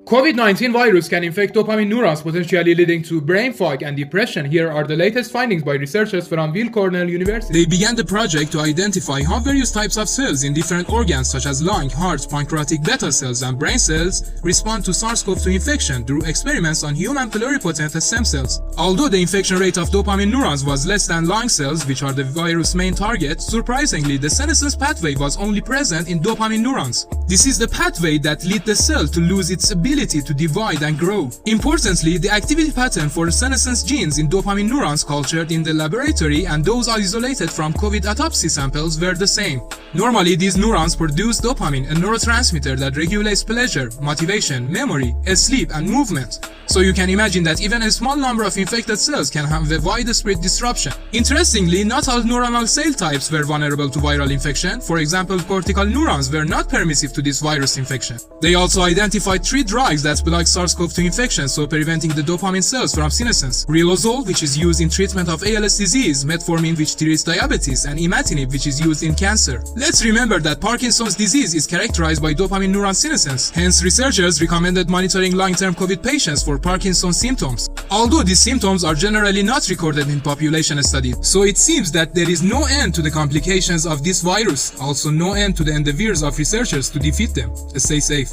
COVID-19 virus can infect dopamine neurons, potentially leading to brain fog and depression. Here are the latest findings by researchers from Weill Cornell University. They began the project to identify how various types of cells in different organs such as lung, heart, pancreatic beta cells, and brain cells respond to SARS-CoV-2 infection through experiments on human pluripotent stem cells. Although the infection rate of dopamine neurons was less than lung cells, which are the virus' main target, surprisingly, the senescence pathway was only present in dopamine neurons. This is the pathway that leads the cell to lose its ability to divide and grow. Importantly, the activity pattern for senescence genes in dopamine neurons cultured in the laboratory and those isolated from COVID autopsy samples were the same. Normally, these neurons produce dopamine, a neurotransmitter that regulates pleasure, motivation, memory, sleep, and movement. So you can imagine that even a small number of infected cells can have a widespread disruption. Interestingly, not all neuronal cell types were vulnerable to viral infection. For example, cortical neurons were not permissive to this virus infection. They also identified 3 drugs that block SARS-CoV-2 infection, so preventing the dopamine cells from senescence. Riluzole, which is used in treatment of ALS disease, metformin, which treats diabetes, and imatinib, which is used in cancer. Let's remember that Parkinson's disease is characterized by dopamine neuron senescence. Hence, researchers recommended monitoring long-term COVID patients for Parkinson's symptoms. Although these symptoms are generally not recorded in population studies, so it seems that there is no end to the complications of this virus, also no end to the endeavors of researchers to defeat them. Stay safe.